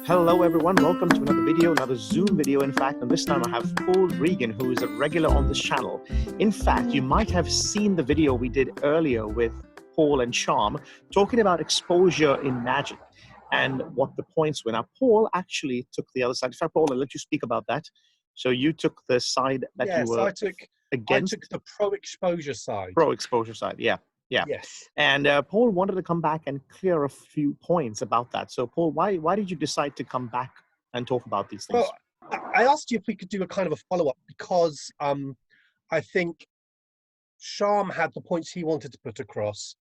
Hello everyone, welcome to another video, another Zoom video in fact, and this time I have Paul Regan, who is a regular on this channel. In fact, you might have seen the video we did earlier with Paul and Charm talking about exposure in magic and what the points were. Now, Paul actually took the other side. In fact, Paul, I'll let you speak about that. So you took the side that you were against. I took the pro-exposure side. Pro-exposure side, yeah. Yeah. Yes. And Paul wanted to come back and clear a few points about that. So, Paul, why did you decide to come back and talk about these things? Well, I asked you if we could do a kind of a follow-up because I think Charm had the points he wanted to put across,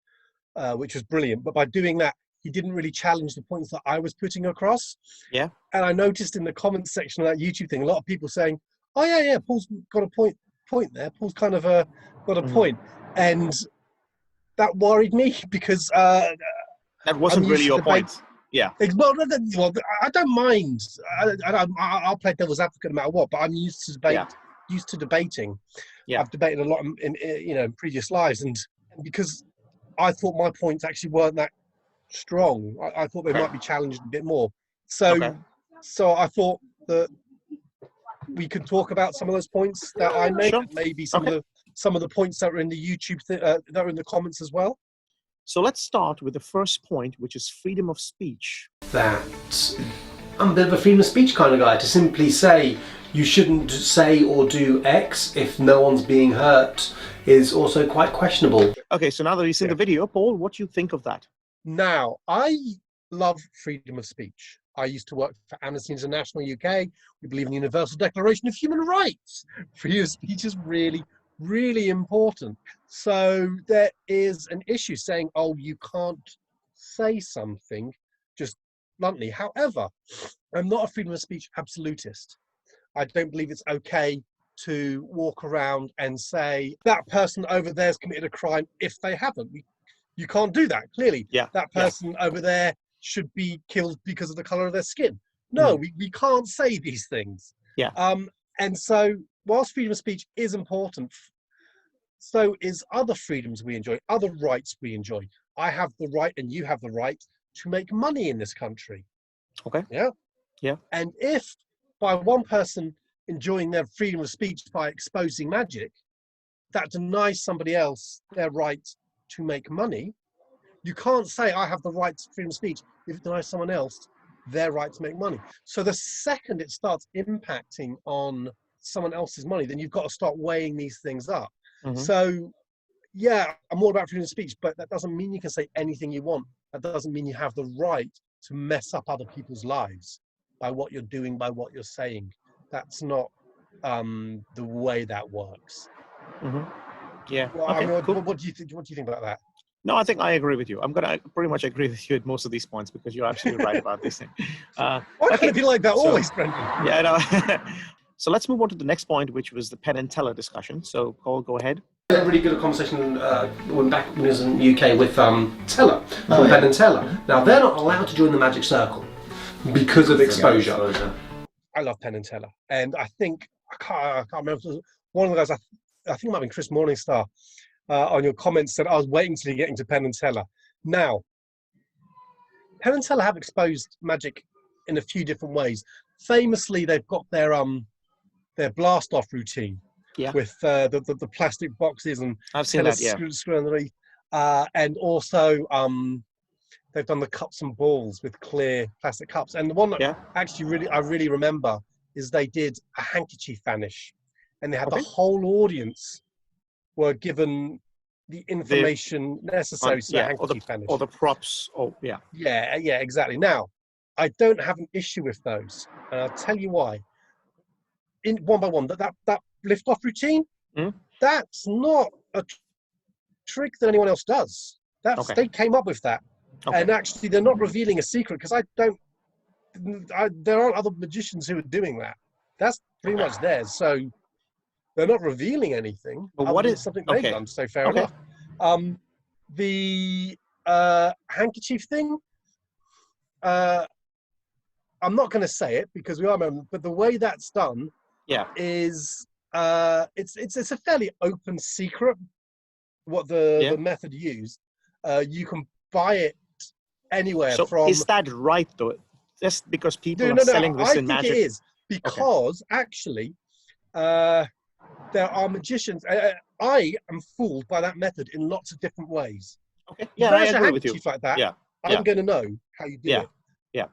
which was brilliant. But by doing that, he didn't really challenge the points that I was putting across. Yeah. And I noticed in the comments section of that YouTube thing, a lot of people saying, "Oh yeah, Paul's got a point there. Paul's kind of got a point," and that worried me because that wasn't really your point. Yeah. Well, I don't mind. I'll play devil's advocate no matter what. But I'm used to debate. Yeah. Used to debating. Yeah. I've debated a lot in previous lives, and because I thought my points actually weren't that strong. I thought they might be challenged a bit more. So, so I thought that we could talk about some of those points that I made. Sure. Maybe some of the points that are in the YouTube that are in the comments as well. So let's start with the first point, which is freedom of speech. That I'm a bit of a freedom of speech kind of guy. To simply say you shouldn't say or do X if no one's being hurt is also quite questionable. Okay, so now that you've seen the video, Paul, what do you think of that? Now, I love freedom of speech. I used to work for Amnesty International UK. We believe in the Universal Declaration of Human Rights. Freedom of speech is really, really important. So there is an issue saying, oh, you can't say something just bluntly. However, I'm not a freedom of speech absolutist. I don't believe it's okay to walk around and say that person over there has committed a crime if they haven't. You can't do that, clearly. Yeah. That person over there should be killed because of the color of their skin. No, we can't say these things. Yeah. And so whilst freedom of speech is important, so is other freedoms we enjoy, other rights we enjoy. I have the right and you have the right to make money in this country. Okay. Yeah. Yeah. And if by one person enjoying their freedom of speech by exposing magic, that denies somebody else their right to make money, you can't say I have the right to freedom of speech if it denies someone else their right to make money. So the second it starts impacting on someone else's money, then you've got to start weighing these things up. So yeah, I'm all about freedom of speech, but that doesn't mean you can say anything you want. That doesn't mean you have the right to mess up other people's lives by what you're doing, by what you're saying. That's not the way that works. Yeah. Well, Okay, I mean, cool. what do you think about that? No, I think I agree with you. I'm going to pretty much agree with you at most of these points because you're absolutely right about this thing. Why can't it be like that always, Brendan? Yeah, I know. So let's move on to the next point, which was the Penn and Teller discussion. So, Paul, go ahead. I had a really good conversation when I was in the UK with Teller, from Penn and Teller. Now, they're not allowed to join the Magic Circle because of exposure. I love Penn and Teller. And I think, I can't remember, one of the guys, I think it might have been Chris Morningstar, on your comments said, I was waiting till you get into Penn and Teller. Now, Penn and Teller have exposed magic in a few different ways. Famously, they've got their blast-off routine with the plastic boxes and I've seen that, screw underneath. And also, they've done the cups and balls with clear plastic cups. And the one that actually I really remember is they did a handkerchief vanish, and they had the whole audience were given the information necessary to the handkerchief vanish. Or the props. Yeah, exactly. Now, I don't have an issue with those, and I'll tell you why. In one by one, that lift-off routine, that's not a trick that anyone else does. They came up with that, and actually, they're not revealing a secret because there aren't other magicians who are doing that. That's pretty much theirs. So they're not revealing anything. But what is something they've done? So fair enough. The handkerchief thing. I'm not going to say it because we are, but the way that's done, is it's a fairly open secret. What the method used, you can buy it anywhere so from. Is that right though? just because people No, are selling this I in think magic? it is because actually, there are magicians. I am fooled by that method in lots of different ways. Okay. You Yeah, I burnish a agree with you. handkerchief like that, Yeah. I'm going to know how you do Yeah. it. Yeah.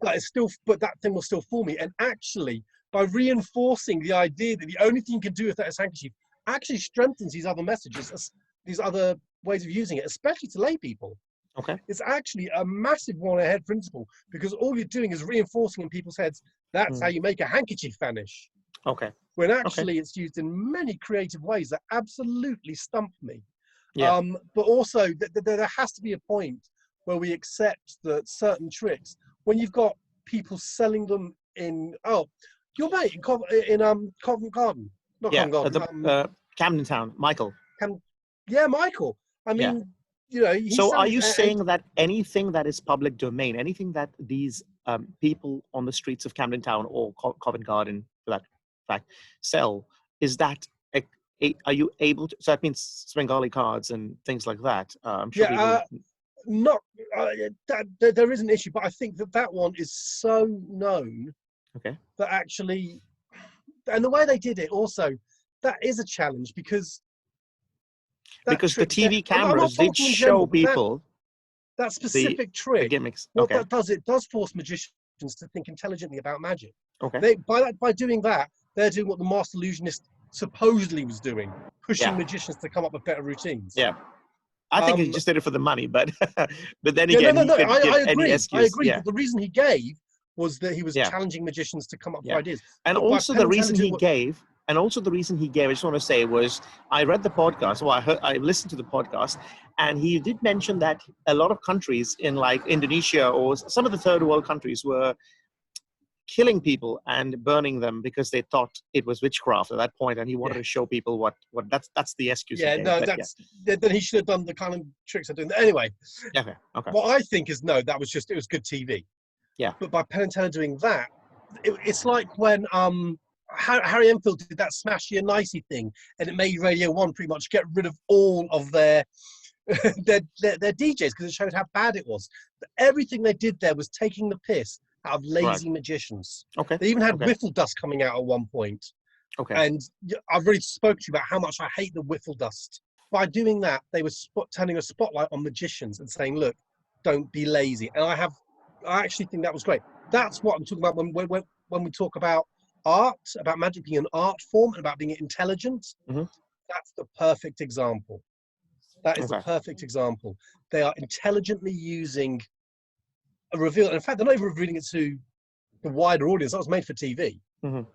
But that thing will still fool me. And actually, by reinforcing the idea that the only thing you can do with that is handkerchief, actually strengthens these other messages, these other ways of using it, especially to lay people. Okay. It's actually a massive one-ahead principle, because all you're doing is reinforcing in people's heads that's how you make a handkerchief vanish. Okay. When actually it's used in many creative ways that absolutely stump me. Yeah. But also there has to be a point where we accept that certain tricks, when you've got people selling them in, your mate in Covent Garden, not Yeah. Covent Garden, Camden Town, Michael. Michael. I mean, he's So are selling, you and saying that anything that is public domain, anything that these people on the streets of Camden Town or Covent Garden, for that fact, sell, is that are you able to? So that means Svengali cards and things like that. I'm sure people. Not there is an issue, but I think that one is so known. Okay. That actually, and the way they did it also, that is a challenge, because The TV cameras did show people that specific trick. The gimmicks. What that does, it does force magicians to think intelligently about magic. Okay. By doing that, they're doing what the master illusionist supposedly was doing, pushing magicians to come up with better routines. Yeah. I think he just did it for the money, but then again, I agree. excuse. But the reason he gave was that he was challenging magicians to come up with ideas. And also the reason he gave, I just want to say, was I read the podcast, I listened to the podcast, and he did mention that a lot of countries in like Indonesia or some of the third world countries were killing people and burning them because they thought it was witchcraft at that point, and he wanted to show people what that's the excuse. Then he should have done the kind of tricks I'm doing. Anyway, okay. What I think is, no, it was good TV. Yeah. But by Penn and Teller doing that, it's like when Harry Enfield did that Smashy and Nicey thing, and it made Radio 1 pretty much get rid of all of their DJs because it showed how bad it was. But everything they did there was taking the piss out of lazy magicians. Okay. They even had whiffle dust coming out at one point. Okay. And I've already spoken to you about how much I hate the whiffle dust. By doing that, they were turning a spotlight on magicians and saying, look, don't be lazy. And I actually think that was great. That's what I'm talking about when we talk about art, about magic being an art form and about being intelligent. That's the perfect example. That is the perfect example. They are intelligently using a reveal. In fact, they're not even revealing it to the wider audience. That was made for TV. In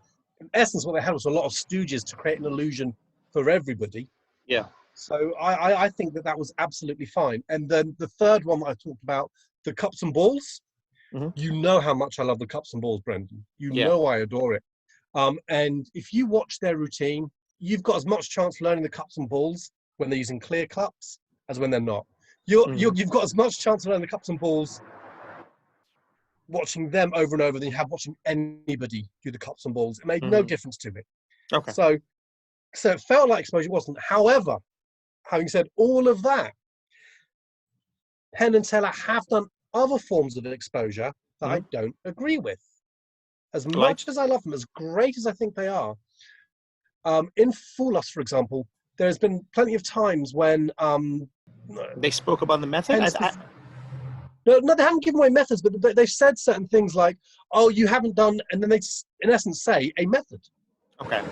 essence, what they had was a lot of stooges to create an illusion for everybody. Yeah. So I think that was absolutely fine. And then the third one that I talked about, the cups and balls. You know how much I love the cups and balls, Brendan. You know I adore it. And if you watch their routine, you've got as much chance of learning the cups and balls when they're using clear cups as when they're not. You've got as much chance of learning the cups and balls watching them over and over than you have watching anybody do the cups and balls. It made no difference to it. Okay. So it felt like exposure wasn't. However, having said all of that, Penn and Teller have done other forms of exposure that I don't agree with. As much as I love them, as great as I think they are, in Fool Us, for example, there's been plenty of times when they spoke about the method. No, they haven't given away methods, but they've said certain things like, "Oh, you haven't done," and then they, in essence, say a method. Okay.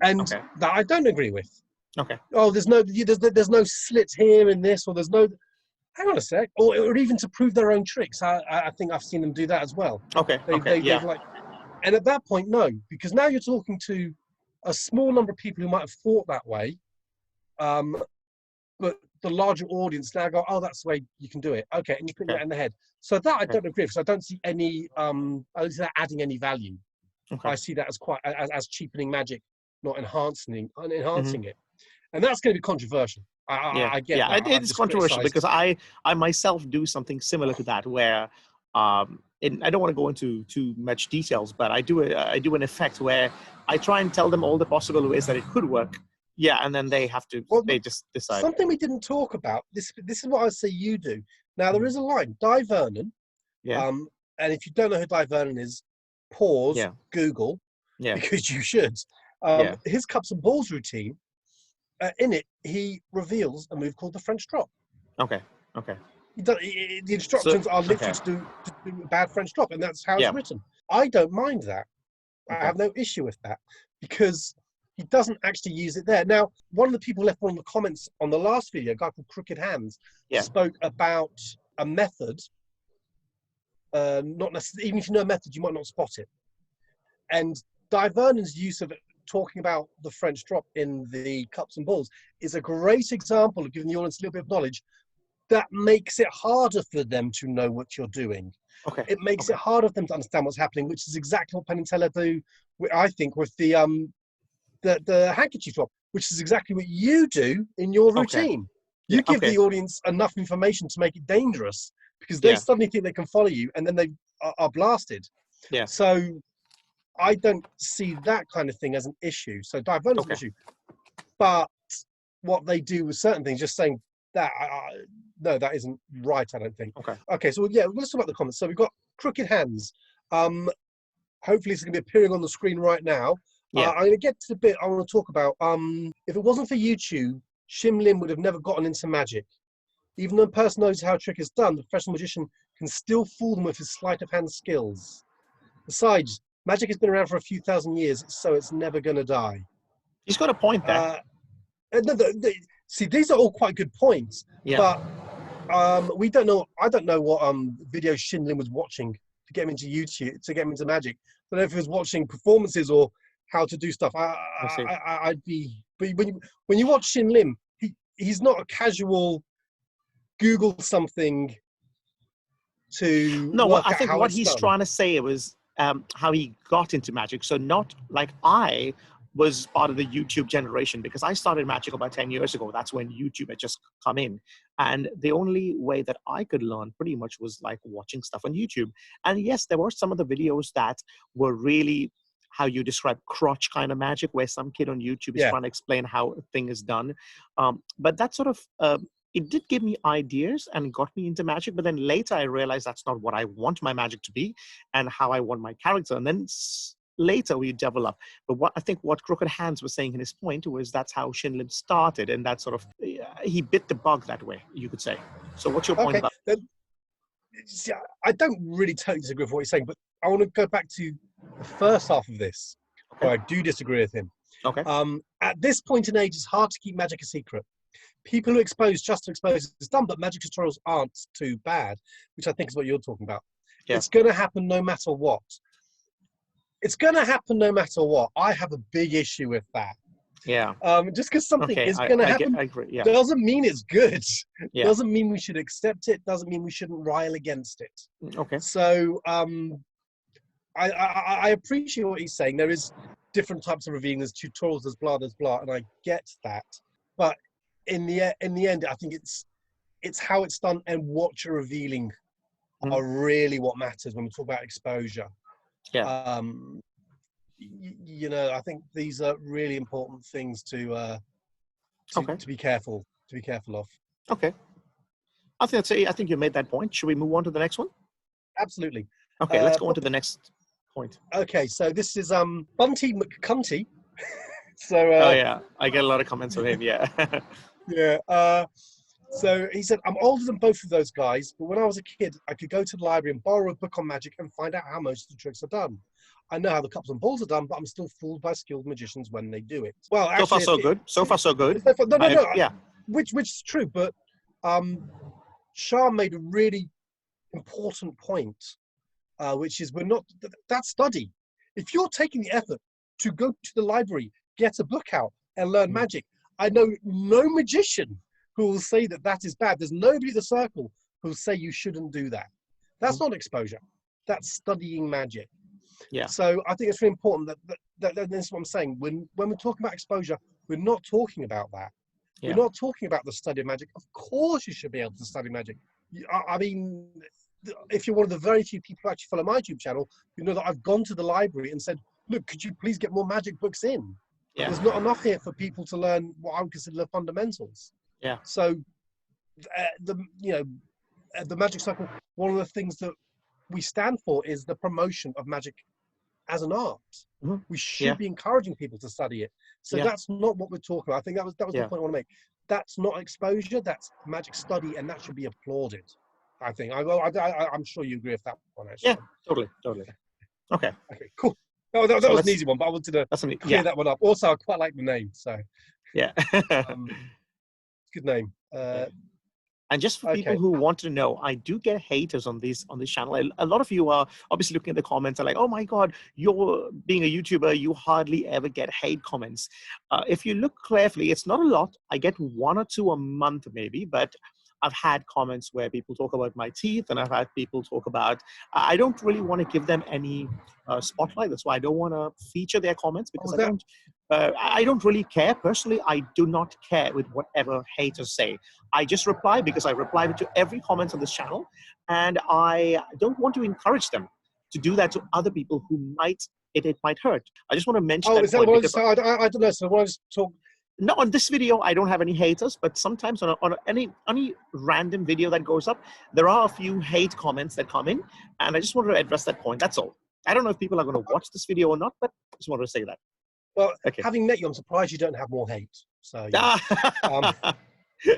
And that I don't agree with. Okay. Oh, there's no slit here in this, or there's no. Hang on a sec. Or even to prove their own tricks. I think I've seen them do that as well. Okay. And at that point, no, because now you're talking to a small number of people who might have thought that way, but the larger audience now go, oh, that's the way you can do it. Okay, and you put that in the head. So that I don't agree with, because I don't see any, I don't see that adding any value. I see that as as cheapening magic, not enhancing it. And that's going to be controversial. I get that. It's controversial because I myself do something similar to that, where I don't want to go into too much details, but I do an effect where I try and tell them all the possible ways that it could work. Yeah, and then they have to. They just decide. Something we didn't talk about. This is what I say you do. Now there is a line. Di Vernon, and if you don't know who Di Vernon is, pause, Yeah. Google, Yeah. because you should. Yeah. His cups and balls routine, in it, he reveals a move called the French drop. Okay. Okay. The instructions are literally to do a bad French drop, and that's how it's written. I don't mind that. I have no issue with that, because he doesn't actually use it there. Now, one of the people left one of the comments on the last video, a guy called Crooked Hands, spoke about a method. Not necessarily, even if you know a method, you might not spot it. And Di Vernon's use of it, talking about the French drop in the cups and balls, is a great example of giving the audience a little bit of knowledge that makes it harder for them to know what you're doing. Okay. It makes it harder for them to understand what's happening, which is exactly what Penn and Teller do, I think, with the handkerchief drop, which is exactly what you do in your routine. You give the audience enough information to make it dangerous, because they suddenly think they can follow you, and then they are blasted. Yeah. So I don't see that kind of thing as an issue. So Di Vernon's an issue. But what they do with certain things, just saying that, no, that isn't right, I don't think. Okay, so yeah, let's talk about the comments. So we've got Crooked Hands. Hopefully it's going to be appearing on the screen right now. I'm going to get to the bit I want to talk about. If it wasn't for YouTube, Shim Lim would have never gotten into magic. Even though a person knows how a trick is done, the professional magician can still fool them with his sleight of hand skills. Besides, magic has been around for a few thousand years, so it's never going to die. He's got a point there. See, these are all quite good points, but we don't know. I don't know what video Shim Lim was watching to get him into YouTube, to get him into magic. I don't know if he was watching performances or how to do stuff. I'd be. But when you watch Shim Lim, he's not a casual Google something to. No, work I out think how what it's he's done. trying to say was how he got into magic. So not like I was part of the YouTube generation, because I started magic about 10 years ago. That's when YouTube had just come in. And the only way that I could learn pretty much was like watching stuff on YouTube. And yes, there were some of the videos that were really how you describe crotch kind of magic, where some kid on YouTube is trying to explain how a thing is done. But that sort of, it did give me ideas and got me into magic. But then later I realized that's not what I want my magic to be and how I want my character. And then later we develop. But what I think what Crooked Hands was saying in his point was that's how Shim Lim started, and that sort of he bit the bug that way, you could say. So what's your point about? See, I don't really totally disagree with what he's saying, but I want to go back to the first half of this, where I do disagree with him. At this point in age, it's hard to keep magic a secret. People who expose just to expose is done, but magic tutorials aren't too bad, which I think is what you're talking about. It's going to happen no matter what. It's going to happen no matter what. I have a big issue with that. Just because something is going to happen doesn't mean it's good. Doesn't mean we should accept it. Doesn't mean we shouldn't rile against it. So I appreciate what he's saying. There is different types of revealing. There's tutorials, there's blah, and I get that. But in the end, I think it's how it's done and what you're revealing are really what matters when we talk about exposure. You know, I think these are really important things to be careful of. Okay, I think you made that point. Should we move on to the next one? Absolutely. Okay, let's go on to the next point. Okay, so this is Bunty McCunty. So I get a lot of comments from him. So he said, I'm older than both of those guys, but when I was a kid, I could go to the library and borrow a book on magic and find out how most of the tricks are done. I know how the cups and balls are done, but I'm still fooled by skilled magicians when they do it. Well, actually, so far so good. So far so good. No. Which is true, but Shah made a really important point, which is that's study. If you're taking the effort to go to the library, get a book out, and learn magic, I know no magician who will say that is bad. There's nobody at the circle who will say you shouldn't do that. That's not exposure. That's studying magic. So I think it's really important that this is what I'm saying. When we're talking about exposure, we're not talking about that. We're not talking about the study of magic. Of course you should be able to study magic. I mean, if you're one of the very few people who actually follow my YouTube channel, you know that I've gone to the library and said, look, could you please get more magic books in? There's not enough here for people to learn what I would consider the fundamentals. So, the magic circle, one of the things that we stand for is the promotion of magic as an art. Mhm. We should Yeah. be encouraging people to study it. So Yeah. that's not what we're talking about. I think that was the Yeah. point I want to make. That's not exposure. That's magic study, and that should be applauded. I think. I'm sure you agree with that one. Actually. Yeah. Totally. Totally. Okay. Okay. Cool. That So was an let's- easy one, but I wanted to That's an, clear yeah. that one up. Also, I quite like the name. So Yeah. good name. And just for people Okay. who want to know, I do get haters on this channel. A lot of you are obviously looking at the comments and like, oh my God, you're being a YouTuber, you hardly ever get hate comments. If you look carefully, it's not a lot. I get 1 or 2 a month maybe, but I've had comments where people talk about my teeth, and I've had people talk about, I don't really want to give them any spotlight. That's why I don't want to feature their comments, because I don't really care. Personally, I do not care with whatever haters say. I just reply because I reply to every comment on this channel, and I don't want to encourage them to do that to other people who it might hurt. I just want to mention that Is that point. what I don't know. So I want to talk. No, on this video, I don't have any haters, but sometimes on any random video that goes up, there are a few hate comments that come in, and I just wanted to address that point. That's all. I don't know if people are going to watch this video or not, but I just wanted to say that. Well, Okay. having met you, I'm surprised you don't have more hate. So, yeah.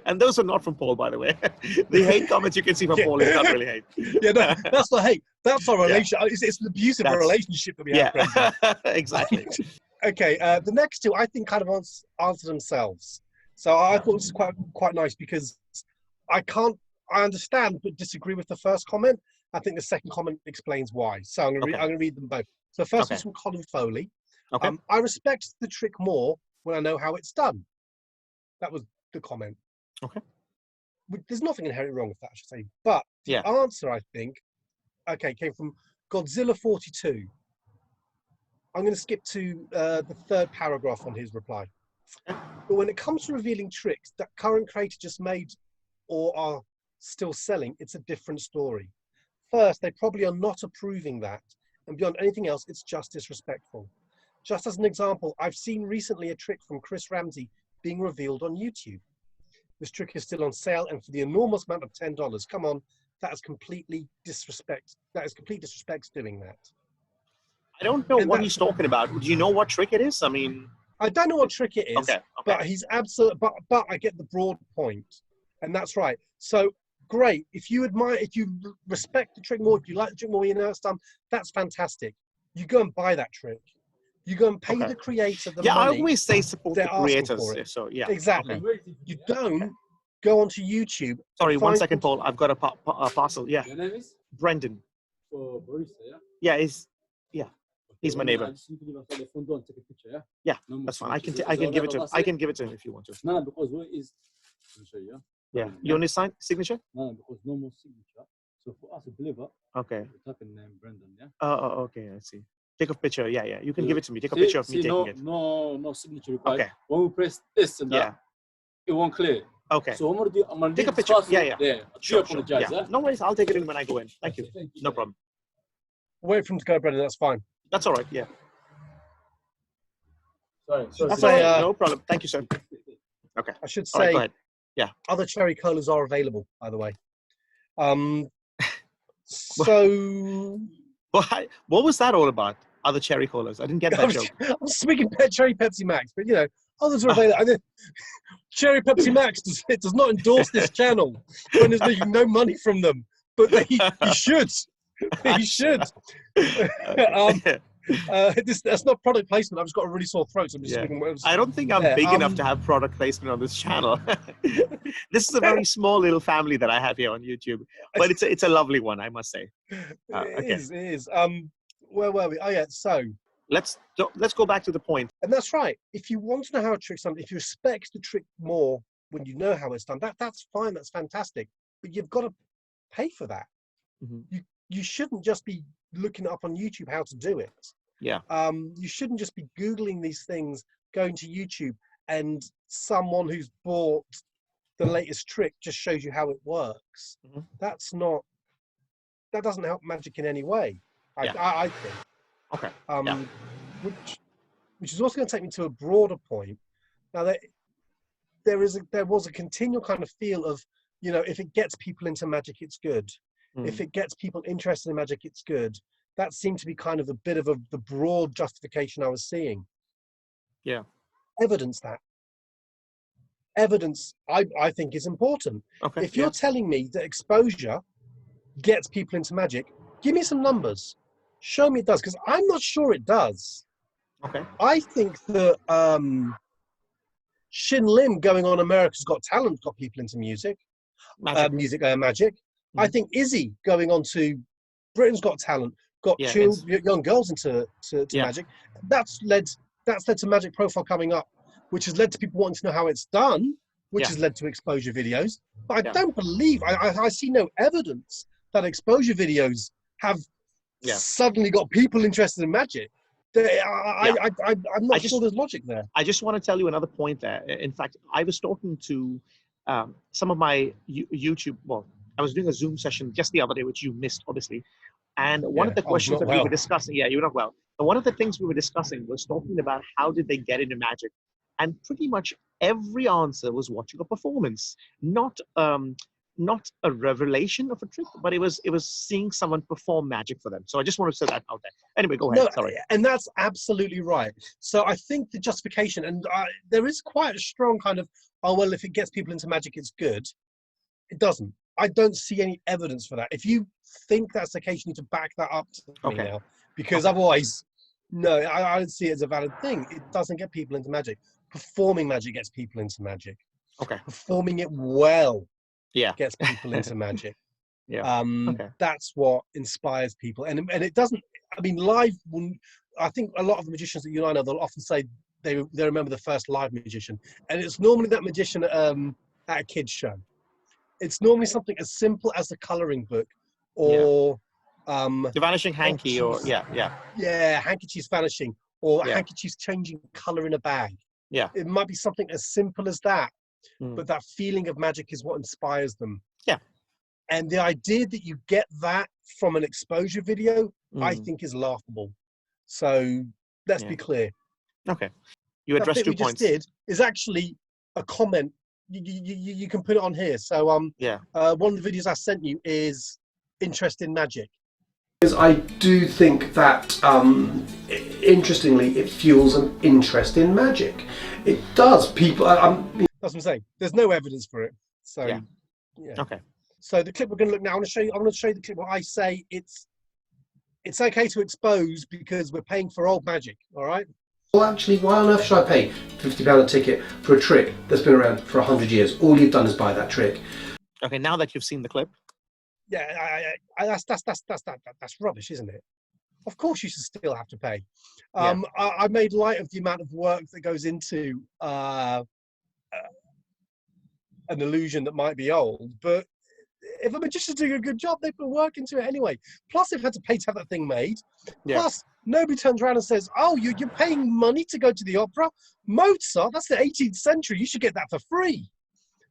And those are not from Paul, by the way. The hate comments you can see from Paul is not really hate. Yeah, no, that's not hate. That's our relationship. It's an abusive relationship that we have. Yeah, exactly. Okay, the next two I think kind of answer themselves. So I thought this is quite nice, because I understand but disagree with the first comment. I think the second comment explains why. So I'm going to read them both. So the first one's from Colin Foley. Okay. I respect the trick more when I know how it's done. That was the comment. Okay. There's nothing inherently wrong with that, I should say. But the answer, I think, came from Godzilla42. I'm going to skip to the third paragraph on his reply. But when it comes to revealing tricks that current creators just made or are still selling, it's a different story. First, they probably are not approving that. And beyond anything else, it's just disrespectful. Just as an example, I've seen recently a trick from Chris Ramsey being revealed on YouTube. This trick is still on sale, and for the enormous amount of $10. Come on, that is complete disrespect doing that. I don't know what he's talking about. Do you know what trick it is? I mean, I don't know what trick it is, okay. but he's absolute. But I get the broad point, and that's right. So great. If you respect the trick more, if you like the trick more, you know it's done. That's fantastic. You go and buy that trick. You go and pay the creator the money. I always say support the creators. So yeah, exactly. You don't go onto YouTube. Sorry, 1 second, Paul. I've got a parcel. Yeah. Your name is? Brendan. Oh, Barista, yeah? Yeah, he's my neighbor. I just need to leave my cell phone, don't take a picture, yeah? Yeah, No more that's fine. I can pictures. give it to him. I can give it to him if you want to. No, because where is signature, yeah? Yeah. You want his signature? No, because no more signature. So for us to deliver, Okay. we type in name Brendan, yeah? Oh, okay. I see. Take a picture. Yeah. You can give it to me. Take a picture of me taking it. No signature required. Okay. When we press this and that, it won't clear. Okay. So I'm gonna Take a picture. Yeah. There. Sure. Apologize, yeah? No worries. I'll take it in when I go in. Thank you. No problem. Wait for him to go, Brendan. That's fine. That's all right. Yeah. Sorry. That's all right. No problem. Thank you, sir. Okay. I should All right, say, go ahead. Yeah. Other cherry colas are available, by the way. So What was that all about? Other cherry colas? I didn't get that joke. I'm speaking cherry Pepsi Max, but you know, others are available. Cherry Pepsi Max does not endorse this channel when there's making no money from them, but he should. He should. That's not product placement. I've just got a really sore throat, so I'm just speaking. I don't think I'm big enough to have product placement on this channel. This is a very small little family that I have here on YouTube, but it's a lovely one, I must say. It is. Where were we? Oh yeah. So let's go back to the point. And that's right. If you want to know how a trick's done, if you respect the trick more when you know how it's done, that's fine. That's fantastic. But you've got to pay for that. Mm-hmm. You shouldn't just be looking up on YouTube how to do it. Yeah. You shouldn't just be Googling these things, going to YouTube, and someone who's bought the latest trick just shows you how it works. Mm-hmm. That doesn't help magic in any way. I think. Okay. Which is also going to take me to a broader point. Now, there was a continual kind of feel of, you know, if it gets people into magic, it's good. If it gets people interested in magic, it's good. That seemed to be kind of a bit of the broad justification I was seeing. Yeah. Evidence that. Evidence, I think, is important. Okay. If you're telling me that exposure gets people into magic, give me some numbers. Show me it does, because I'm not sure it does. Okay. I think that Shin Lim going on America's Got Talent got people into music. Magic. I think Izzy going on to Britain's Got Talent got young girls into magic. That's led to Magic Profile coming up, which has led to people wanting to know how it's done, which has led to exposure videos. But I don't believe, I see no evidence that exposure videos have suddenly got people interested in magic. I'm not sure there's logic there. I just want to tell you another point there. In fact, I was talking to some of my YouTube, well, I was doing a Zoom session just the other day, which you missed, obviously. And one of the questions that we were discussing, you're not well. But one of the things we were discussing was talking about how did they get into magic? And pretty much every answer was watching a performance, not a revelation of a trick, but it was seeing someone perform magic for them. So I just want to say that out there. Anyway, go ahead. Sorry. And that's absolutely right. So I think the justification, and there is quite a strong kind of, oh, well, if it gets people into magic, it's good. It doesn't. I don't see any evidence for that. If you think that's the case, you need to back that up to me now, because otherwise, no, I don't see it as a valid thing. It doesn't get people into magic. Performing magic gets people into magic. Okay. Performing it well gets people into magic. That's what inspires people. And it doesn't, I mean, live, I think a lot of the magicians that you and I know, they'll often say they remember the first live magician. And it's normally that magician at a kid's show. It's normally something as simple as a coloring book or the vanishing hanky handkerchiefs vanishing or handkerchiefs changing color in a bag. It might be something as simple as that, but that feeling of magic is what inspires them. And the idea that you get that from an exposure video, I think is laughable. So let's be clear. Okay. You addressed 2 points. Just did is actually a comment. You can put it on here. So one of the videos I sent you is interest in magic. Because I do think that interestingly it fuels an interest in magic. It does. People that's what I'm saying. There's no evidence for it. So okay. So the clip we're going to look now, I'm going to show you the clip where I say it's okay to expose because we're paying for old magic. All right. Well, actually, why on earth should I pay £50 a ticket for a trick that's been around for 100 years? All you've done is buy that trick. Okay, now that you've seen the clip. That's rubbish, isn't it? Of course you should still have to pay. I made light of the amount of work that goes into an illusion that might be old, but if a magician's doing a good job, they put work into it anyway. Plus, they've had to pay to have that thing made. Plus, nobody turns around and says, oh, you're paying money to go to the opera? Mozart, that's the 18th century. You should get that for free.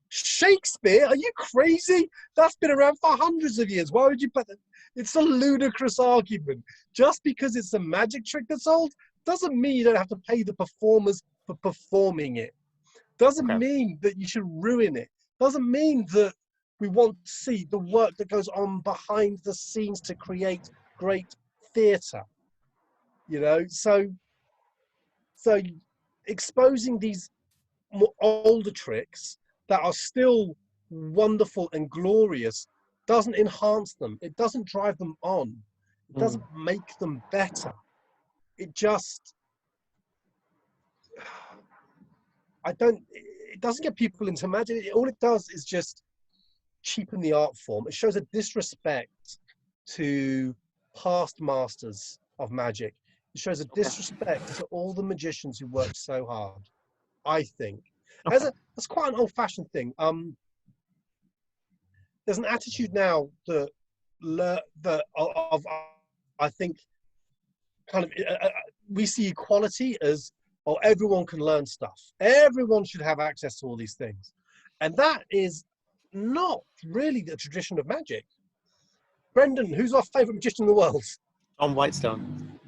Shakespeare, are you crazy? That's been around for hundreds of years. Why would you pay that? It's a ludicrous argument. Just because it's a magic trick that's old doesn't mean you don't have to pay the performers for performing it. Doesn't mean that you should ruin it. Doesn't mean that we want to see the work that goes on behind the scenes to create great theatre. You know, so exposing these more older tricks that are still wonderful and glorious doesn't enhance them. It doesn't drive them on. It doesn't make them better. It just, it doesn't get people into magic. All it does is just cheapen the art form. It shows a disrespect to past masters of magic. It shows a disrespect to all the magicians who worked so hard, I think. That's quite an old-fashioned thing. There's an attitude now that I think kind of we see equality as, oh, everyone can learn stuff. Everyone should have access to all these things. And that is not really the tradition of magic. Brendan, who's our favourite magician in the world? Tom Whitestone.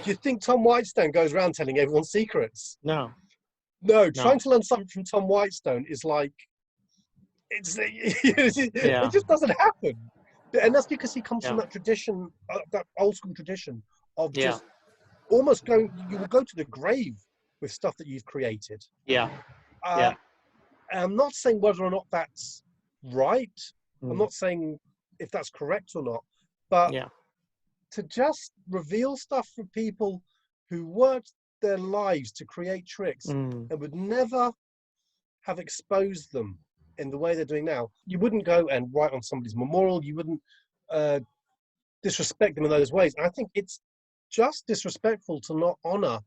Do you think Tom Whitestone goes around telling everyone secrets? No. No, trying to learn something from Tom Whitestone is like, it just doesn't happen. And that's because he comes from Yeah. that tradition, that old school tradition of Yeah. just almost going. You will go to the grave with stuff that you've created. Yeah. And I'm not saying whether or not that's right. I'm not saying if that's correct or not, but Yeah. to just reveal stuff for people who worked their lives to create tricks and would never have exposed them in the way they're doing now. You wouldn't go and write on somebody's memorial. You wouldn't disrespect them in those ways. And I think it's just disrespectful to not honor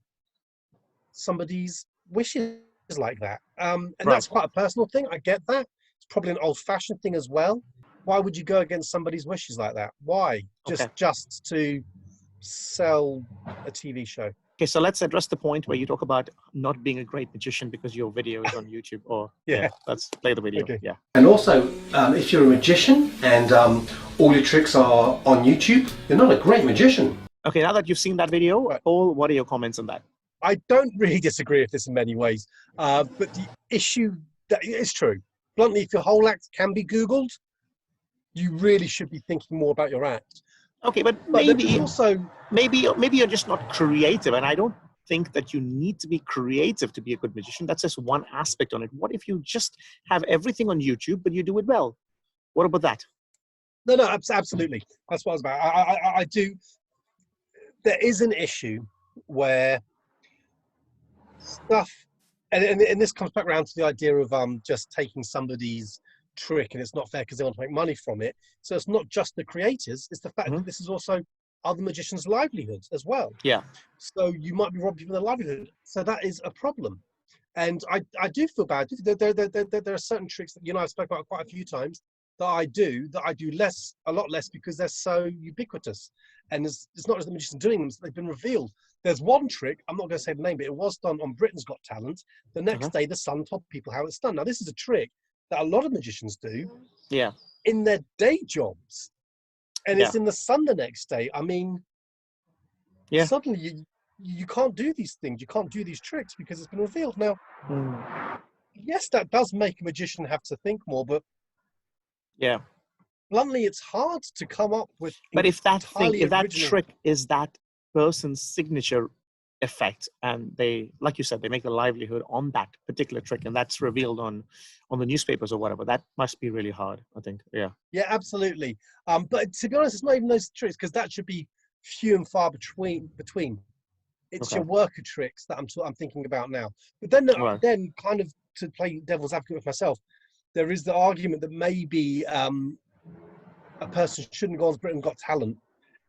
somebody's wishes like that. And that's quite a personal thing. I get that. It's probably an old-fashioned thing as well. Why would you go against somebody's wishes like that? Why? Just to sell a TV show. Okay, so let's address the point where you talk about not being a great magician because your video is on YouTube. Or let's play the video. Okay. Yeah. And also, if you're a magician and all your tricks are on YouTube, you're not a great magician. Okay, now that you've seen that video, Paul, what are your comments on that? I don't really disagree with this in many ways, but the issue that is true. Bluntly, if your whole act can be Googled, you really should be thinking more about your act. Okay, but maybe you're just not creative, and I don't think that you need to be creative to be a good magician. That's just one aspect on it. What if you just have everything on YouTube, but you do it well? What about that? No, absolutely. That's what I was about. I do. There is an issue where stuff, and this comes back around to the idea of just taking somebody's trick and it's not fair because they want to make money from it. So it's not just the creators, it's the fact that this is also other magicians' livelihoods as well. Yeah. So you might be robbing people of their livelihood. So that is a problem. And I do feel bad. There are certain tricks that I've spoken about quite a few times that I do a lot less because they're so ubiquitous. And it's not just the magicians doing them, they've been revealed. There's one trick, I'm not going to say the name, but it was done on Britain's Got Talent. The next day, the Sun told people how it's done. Now, this is a trick that a lot of magicians do in their day jobs. And it's in the Sun the next day. I mean, suddenly you can't do these things. You can't do these tricks because it's been revealed. Now, yes, that does make a magician have to think more, but bluntly, it's hard to come up with. But if that trick is that person's signature effect, and they, like you said, they make a livelihood on that particular trick, and that's revealed on the newspapers or whatever, that must be really hard, I think. Yeah, absolutely. But to be honest, it's not even those tricks, because that should be few and far between. It's your worker tricks that I'm thinking about now. But then then kind of to play devil's advocate with myself, there is the argument that maybe a person shouldn't go on Britain Got Talent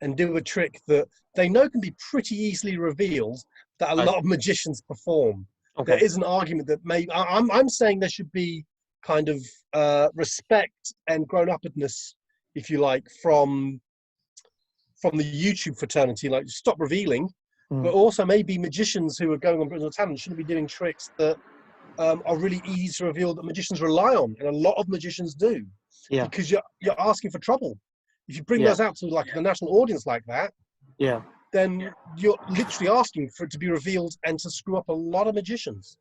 and do a trick that they know can be pretty easily revealed that a lot of magicians perform. There is an argument that maybe I'm saying there should be kind of respect and grown-upness, if you like, from the YouTube fraternity. Like, stop revealing, but also maybe magicians who are going on Britain Got Talent shouldn't be doing tricks that are really easy to reveal that magicians rely on, and a lot of magicians do. Because you're asking for trouble. If you bring those out to like the national audience like that, then you're literally asking for it to be revealed and to screw up a lot of magicians.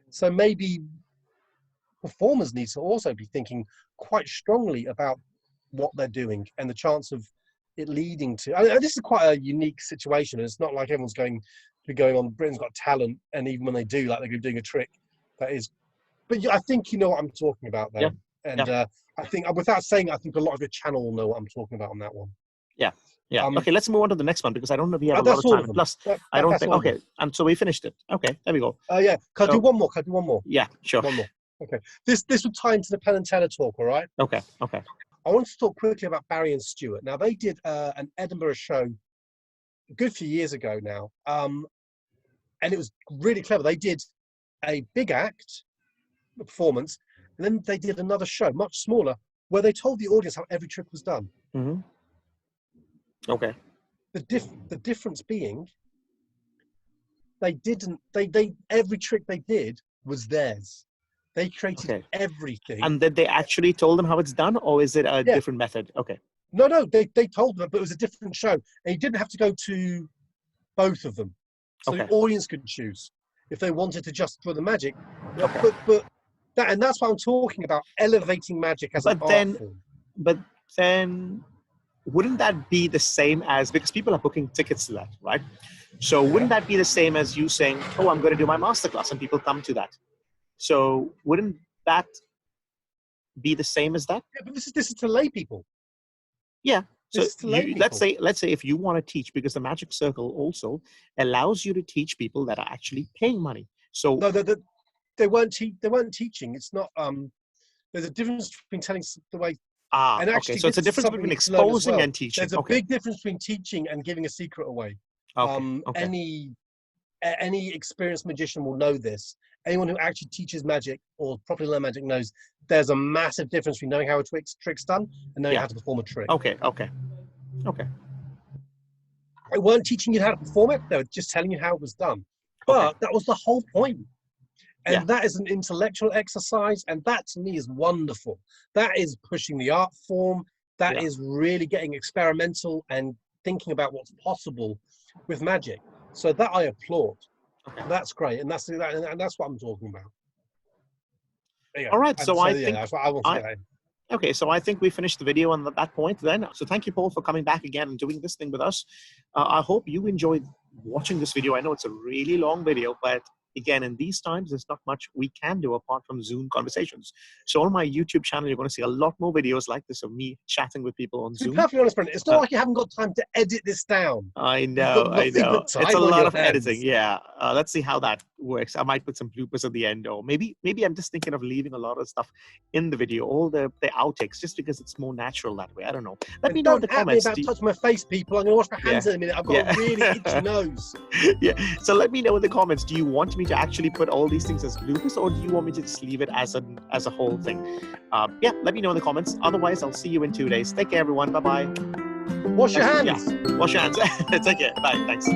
So maybe performers need to also be thinking quite strongly about what they're doing and the chance of it leading to. This is quite a unique situation. It's not like everyone's going to be going on Britain's Got Talent, and even when they do, like, they're doing a trick that is. But I think you know what I'm talking about there. And I think, without saying, I think a lot of your channel will know what I'm talking about on that one. Okay, let's move on to the next one, because I don't know if we have a lot of time. Plus, I don't think. Okay, and so we finished it. Okay, there we go. Can I do one more? Yeah, sure. One more. Okay. This would tie into the Penn and Teller talk, all right? Okay. I want to talk quickly about Barry and Stuart. Now, they did an Edinburgh show a good few years ago now, and it was really clever. They did a big act, a performance, and then they did another show, much smaller, where they told the audience how every trick was done. Okay. The difference being, they didn't. They every trick they did was theirs. They created everything. And did they actually told them how it's done, or is it a different method? Okay. No, they told them, but it was a different show, and you didn't have to go to both of them, so the audience could choose if they wanted to just throw the magic. But that's what I'm talking about, elevating magic as an art form. But then, wouldn't that be the same as, because people are booking tickets to that, right? So wouldn't that be the same as you saying, oh, I'm going to do my masterclass, and people come to that? So wouldn't that be the same as that? Yeah, but this is to lay people. Yeah. So This is to lay let's people. say if you want to teach, because the Magic Circle also allows you to teach people that are actually paying money. So No, they weren't teaching. It's not. There's a difference between telling the way. And okay. actually, So it's a this is difference something between you can learn as exposing well. and teaching. There's a big difference between teaching and giving a secret away. Okay. Any experienced magician will know this. Anyone who actually teaches magic or properly learn magic knows there's a massive difference between knowing how a trick's done and knowing how to perform a trick. Okay. They weren't teaching you how to perform it. They were just telling you how it was done. But that was the whole point. And that is an intellectual exercise. And that to me is wonderful. That is pushing the art form. That is really getting experimental and thinking about what's possible with magic. So that I applaud. Okay. That's great. And that's what I'm talking about. All right. So I think that's what I want to say. Okay, so I think we finished the video on that point then. So thank you, Paul, for coming back again and doing this thing with us. I hope you enjoyed watching this video. I know it's a really long video, but again, in these times, there's not much we can do apart from Zoom conversations. So on my YouTube channel, you're going to see a lot more videos like this of me chatting with people on To Zoom. be perfectly honest, Brendan, it's not like you haven't got time to edit this down. I know. It's a lot of editing. Yeah. Let's see how that works. I might put some bloopers at the end, or maybe I'm just thinking of leaving a lot of stuff in the video, all the outtakes, just because it's more natural that way. I don't know. Let me know in the comments. Don't touch my face, people. I'm going to wash my hands in a minute. I've got a really itchy nose. Yeah. So let me know in the comments. Do you want me to actually put all these things as bloopers, or do you want me to just leave it as a whole thing? Yeah. Let me know in the comments. Otherwise, I'll see you in 2 days. Take care, everyone. Bye bye. Wash your hands. Yeah. Wash your hands. Take care. Bye. Thanks.